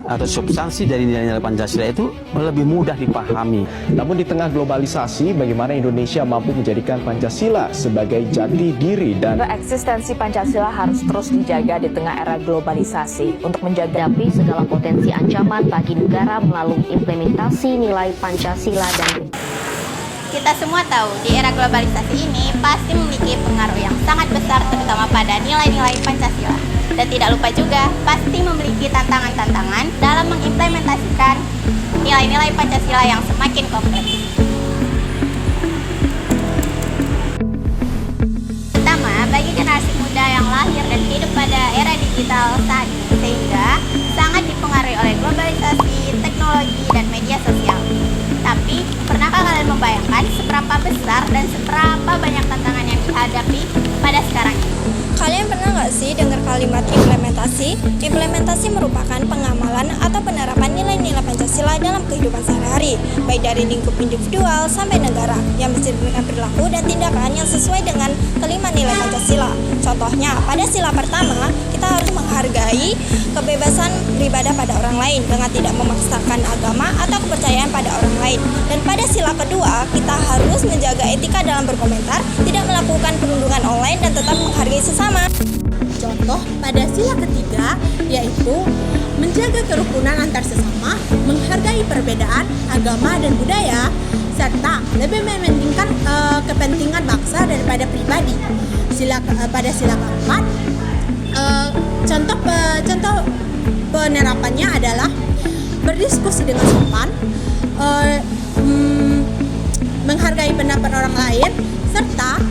atau substansi dari nilai-nilai Pancasila itu lebih mudah dipahami. Namun di tengah globalisasi, bagaimana Indonesia mampu menjadikan Pancasila sebagai jati diri dan eksistensi Pancasila harus terus dijaga di tengah era globalisasi untuk menjaga segala potensi ancaman bagi negara melalui implementasi nilai Pancasila dan Kita semua tahu di era globalisasi ini pasti memiliki pengaruh yang sangat besar terutama pada nilai-nilai Pancasila. Dan tidak lupa juga pasti memiliki tantangan-tantangan dalam mengimplementasikan nilai-nilai Pancasila yang semakin kompleks. Pertama, bagi generasi muda yang lahir dan hidup pada era digital saat ini sehingga sangat dipengaruhi oleh globalisasi, teknologi, dan media sosial. Tapi, pernahkah kalian membayangkan seberapa besar dan seberapa banyak tantangan yang dihadapi pada sekarang ini? Kalian pernah nggak sih dengar kalimat implementasi? Implementasi merupakan pengamalan atau penerapan nilai-nilai Pancasila dalam kehidupan sehari-hari, baik dari lingkup individual sampai negara, yang mencerminkan perilaku dan tindakan yang sesuai dengan kelima nilai Pancasila. Contohnya, pada sila pertama, kita harus menghargai kebebasan beribadah pada orang lain dengan tidak memaksakan agama atau kepercayaan pada orang lain. Dan pada sila kedua, kita harus menjaga etika dalam berkomentar, tidak melakukan perundungan online, dan tetap menghargai sesama. Contoh pada sila ketiga yaitu menjaga kerukunan antar sesama, menghargai perbedaan agama dan budaya, serta lebih mementingkan kepentingan bangsa daripada pribadi. Pada sila keempat, contoh penerapannya adalah berdiskusi dengan sopan, menghargai pendapat orang lain, serta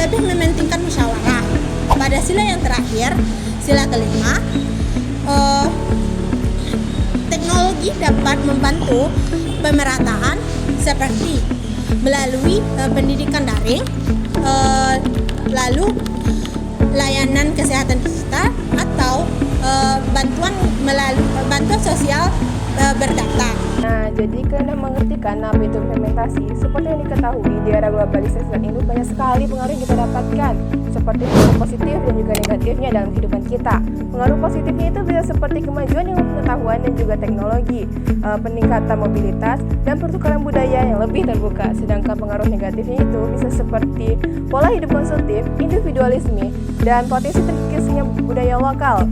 lebih mementingkan musyawarah. Pada sila yang terakhir, sila kelima, teknologi dapat membantu pemerataan seperti melalui pendidikan daring, lalu layanan kesehatan digital atau bantuan sosial berdata. Nah, jadi kalian mengerti kan apa itu implementasi? Seperti yang diketahui, di era globalisasi saat ini banyak sekali pengaruh yang kita dapatkan, seperti pengaruh positif dan juga negatifnya dalam kehidupan kita. Pengaruh positifnya itu bisa seperti kemajuan ilmu pengetahuan dan juga teknologi, peningkatan mobilitas, dan pertukaran budaya yang lebih terbuka. Sedangkan pengaruh negatifnya itu bisa seperti pola hidup konsumtif, individualisme, dan potensi terkikisnya budaya lokal,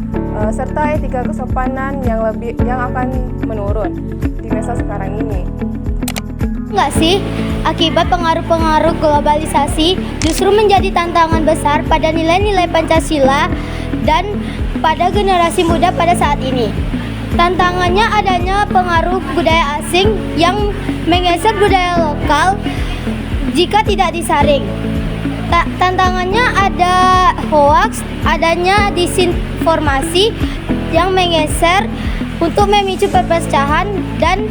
serta etika kesopanan yang akan menurun di masa sekarang ini. Enggak sih, akibat pengaruh-pengaruh globalisasi justru menjadi tantangan besar pada nilai-nilai Pancasila dan pada generasi muda pada saat ini. Tantangannya adanya pengaruh budaya asing yang menggeser budaya lokal jika tidak disaring. Tantangannya ada hoaks, adanya disinformasi yang menggeser untuk memicu perpecahan dan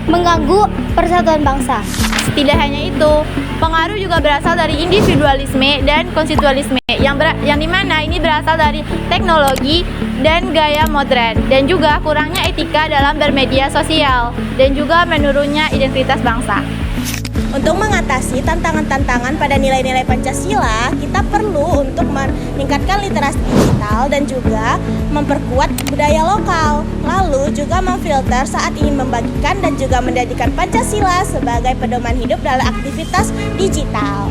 mengganggu persatuan bangsa. Tidak hanya itu, pengaruh juga berasal dari individualisme dan konstitualisme yang dimana ini berasal dari teknologi dan gaya modern dan juga kurangnya etika dalam bermedia sosial dan juga menurunnya identitas bangsa. Untuk mengatasi tantangan-tantangan pada nilai-nilai Pancasila, kita perlu untuk meningkatkan literasi digital dan juga memperkuat budaya lokal. Lalu juga memfilter saat ingin membagikan dan juga menjadikan Pancasila sebagai pedoman hidup dalam aktivitas digital.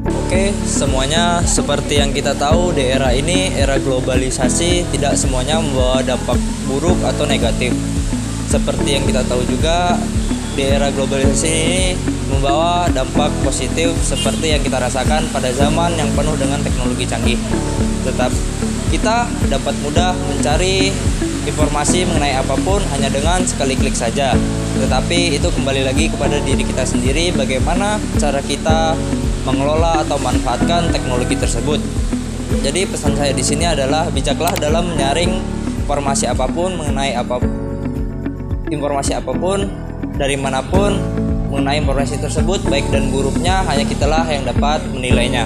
Oke, semuanya seperti yang kita tahu di era ini, era globalisasi, tidak semuanya membawa dampak buruk atau negatif. Seperti yang kita tahu juga, di era globalisasi ini membawa dampak positif seperti yang kita rasakan pada zaman yang penuh dengan teknologi canggih. Tetap kita dapat mudah mencari informasi mengenai apapun hanya dengan sekali klik saja. Tetapi itu kembali lagi kepada diri kita sendiri, bagaimana cara kita mengelola atau manfaatkan teknologi tersebut. Jadi pesan saya di sini adalah bijaklah dalam menyaring informasi apapun informasi apapun dari manapun mengenai informasi tersebut, baik dan buruknya hanya kitalah yang dapat menilainya.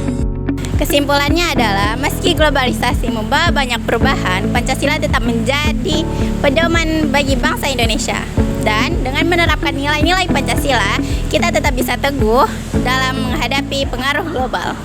Kesimpulannya adalah meski globalisasi membawa banyak perubahan, Pancasila tetap menjadi pedoman bagi bangsa Indonesia. Dan dengan menerapkan nilai-nilai Pancasila, kita tetap bisa teguh dalam menghadapi pengaruh global.